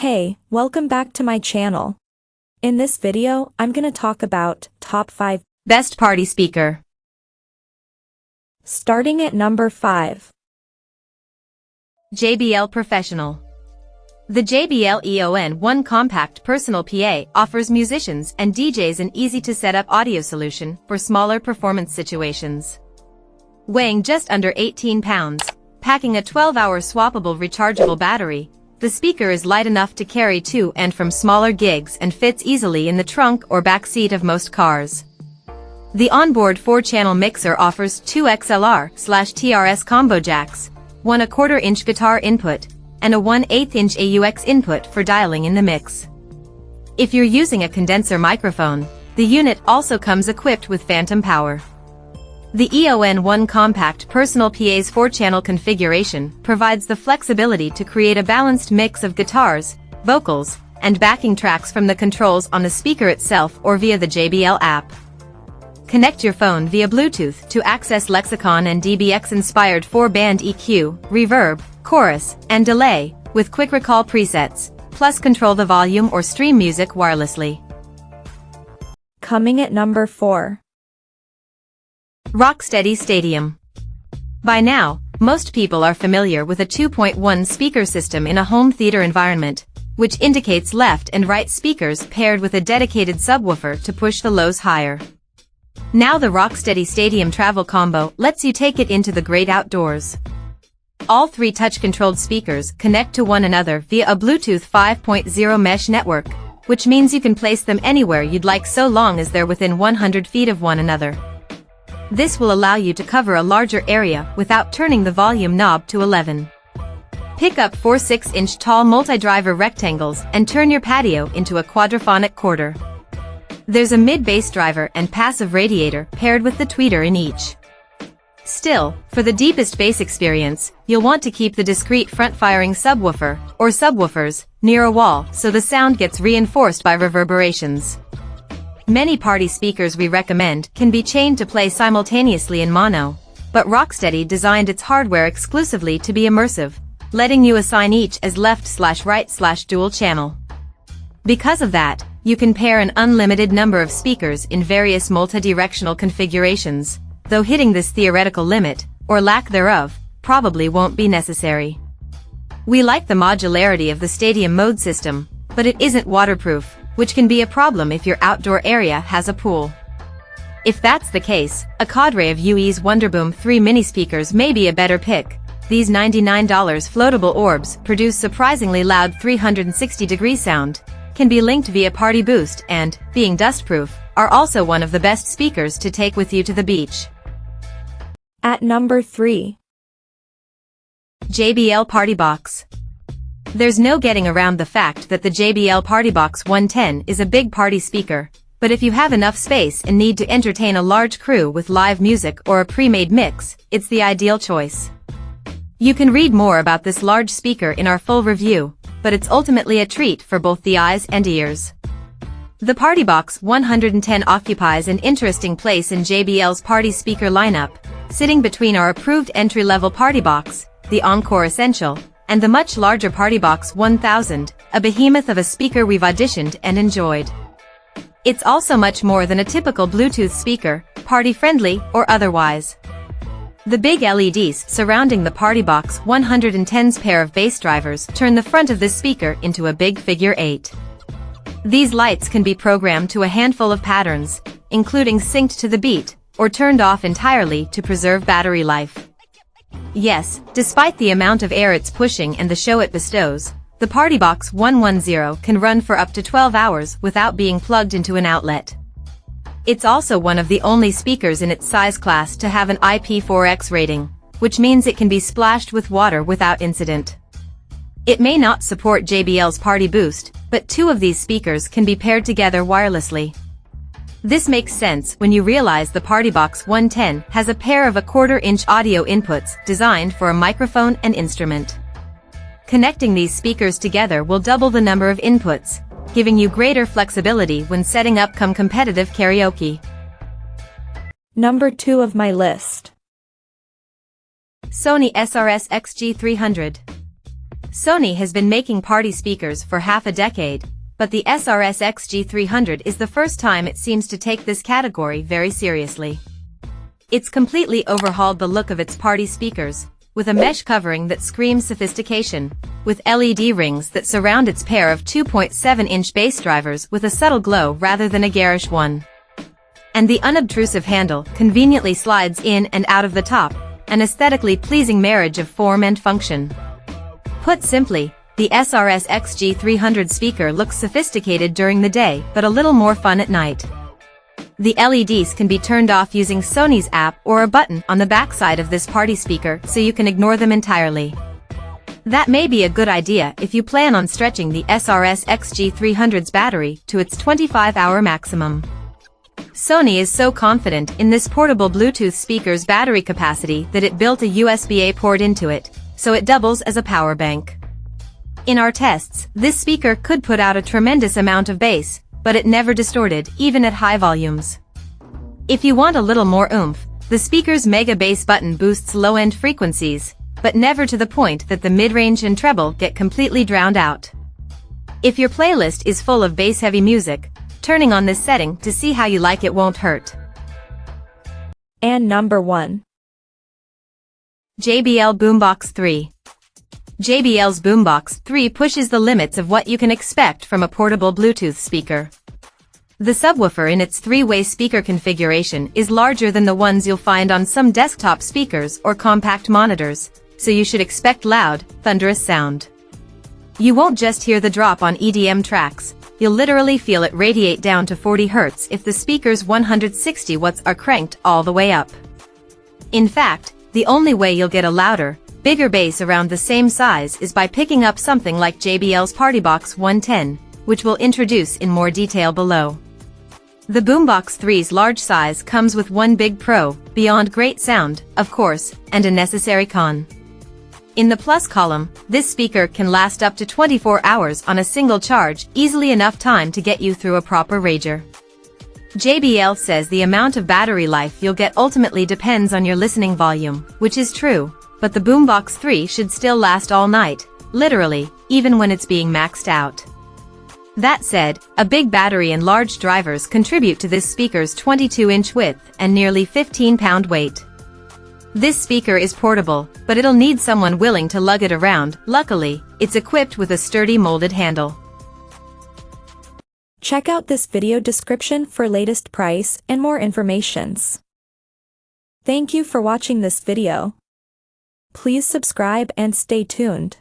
Hey, welcome back to my channel. In this video, I'm gonna talk about top 5 best party speaker. Starting at number 5. JBL Professional. The JBL EON1 Compact Personal PA offers musicians and DJs an easy-to-set-up audio solution for smaller performance situations. Weighing just under 18 pounds, packing a 12-hour swappable rechargeable battery, the speaker is light enough to carry to and from smaller gigs and fits easily in the trunk or back seat of most cars. The onboard 4-channel mixer offers 2 XLR/TRS combo jacks, 1 1/4-inch guitar input, and a 1/8-inch AUX input for dialing in the mix. If you're using a condenser microphone, the unit also comes equipped with phantom power. The EON1 Compact Personal PA's 4-channel configuration provides the flexibility to create a balanced mix of guitars, vocals, and backing tracks from the controls on the speaker itself or via the JBL app. Connect your phone via Bluetooth to access Lexicon and DBX-inspired 4-band EQ, reverb, chorus, and delay, with quick recall presets, plus control the volume or stream music wirelessly. Coming at number 4. Rocksteady Stadium. By now, most people are familiar with a 2.1 speaker system in a home theater environment, which indicates left and right speakers paired with a dedicated subwoofer to push the lows higher. Now the Rocksteady Stadium Travel Combo lets you take it into the great outdoors. All 3 touch-controlled speakers connect to one another via a Bluetooth 5.0 mesh network, which means you can place them anywhere you'd like so long as they're within 100 feet of one another. This will allow you to cover a larger area without turning the volume knob to 11. Pick up 4 6-inch tall multi-driver rectangles and turn your patio into a quadraphonic quarter. There's a mid-bass driver and passive radiator paired with the tweeter in each. Still, for the deepest bass experience, you'll want to keep the discrete front-firing subwoofer, or subwoofers, near a wall so the sound gets reinforced by reverberations. Many party speakers we recommend can be chained to play simultaneously in mono, but Rocksteady designed its hardware exclusively to be immersive, letting you assign each as left/right/dual channel. Because of that, you can pair an unlimited number of speakers in various multi-directional configurations, though hitting this theoretical limit, or lack thereof, probably won't be necessary. We like the modularity of the Stadium mode system, but it isn't waterproof, which can be a problem if your outdoor area has a pool. If that's the case, a cadre of UE's Wonderboom 3 mini speakers may be a better pick. These $99 floatable orbs produce surprisingly loud 360-degree sound, can be linked via Party Boost and, being dustproof, are also one of the best speakers to take with you to the beach. At number 3. JBL Party Box. There's no getting around the fact that the JBL PartyBox 110 is a big party speaker, but if you have enough space and need to entertain a large crew with live music or a pre-made mix, it's the ideal choice. You can read more about this large speaker in our full review, but it's ultimately a treat for both the eyes and ears. The PartyBox 110 occupies an interesting place in JBL's party speaker lineup, sitting between our approved entry-level PartyBox, the Encore Essential, and the much larger PartyBox 1000, a behemoth of a speaker we've auditioned and enjoyed. It's also much more than a typical Bluetooth speaker, party-friendly or otherwise. The big LEDs surrounding the PartyBox 110's pair of bass drivers turn the front of this speaker into a big figure 8. These lights can be programmed to a handful of patterns, including synced to the beat, or turned off entirely to preserve battery life. Yes, despite the amount of air it's pushing and the show it bestows, the PartyBox 110 can run for up to 12 hours without being plugged into an outlet. It's also one of the only speakers in its size class to have an IP4X rating, which means it can be splashed with water without incident. It may not support JBL's Party Boost, but 2 of these speakers can be paired together wirelessly. This makes sense when you realize the PartyBox 110 has a pair of 1/4-inch audio inputs designed for a microphone and instrument. Connecting these speakers together will double the number of inputs, giving you greater flexibility when setting up competitive karaoke. Number 2 of my list. Sony SRS G300. Sony has been making party speakers for half a decade, but the SRS G300 is the first time it seems to take this category very seriously. It's completely overhauled the look of its party speakers, with a mesh covering that screams sophistication, with LED rings that surround its pair of 2.7-inch bass drivers with a subtle glow rather than a garish one. And the unobtrusive handle conveniently slides in and out of the top, an aesthetically pleasing marriage of form and function. Put simply, the SRS G300 speaker looks sophisticated during the day but a little more fun at night. The LEDs can be turned off using Sony's app or a button on the backside of this party speaker, so you can ignore them entirely. That may be a good idea if you plan on stretching the SRS G300's battery to its 25-hour maximum. Sony is so confident in this portable Bluetooth speaker's battery capacity that it built a USB-A port into it, so it doubles as a power bank. In our tests, this speaker could put out a tremendous amount of bass, but it never distorted, even at high volumes. If you want a little more oomph, the speaker's mega bass button boosts low-end frequencies, but never to the point that the mid-range and treble get completely drowned out. If your playlist is full of bass-heavy music, turning on this setting to see how you like it won't hurt. And number 1. JBL Boombox 3. JBL's Boombox 3 pushes the limits of what you can expect from a portable Bluetooth speaker. The subwoofer in its 3-way speaker configuration is larger than the ones you'll find on some desktop speakers or compact monitors, so you should expect loud, thunderous sound. You won't just hear the drop on EDM tracks, you'll literally feel it radiate down to 40 Hz if the speaker's 160 watts are cranked all the way up. In fact, the only way you'll get a louder, bigger bass around the same size is by picking up something like JBL's PartyBox 110, which we'll introduce in more detail below. The Boombox 3's large size comes with one big pro, beyond great sound, of course, and a necessary con. In the plus column, this speaker can last up to 24 hours on a single charge, easily enough time to get you through a proper rager. JBL says the amount of battery life you'll get ultimately depends on your listening volume, which is true, but the Boombox 3 should still last all night, literally, even when it's being maxed out. That said, a big battery and large drivers contribute to this speaker's 22-inch width and nearly 15-pound weight. This speaker is portable, but it'll need someone willing to lug it around. Luckily, it's equipped with a sturdy molded handle. Check out this video description for latest price and more informations. Thank you for watching this video. Please subscribe and stay tuned.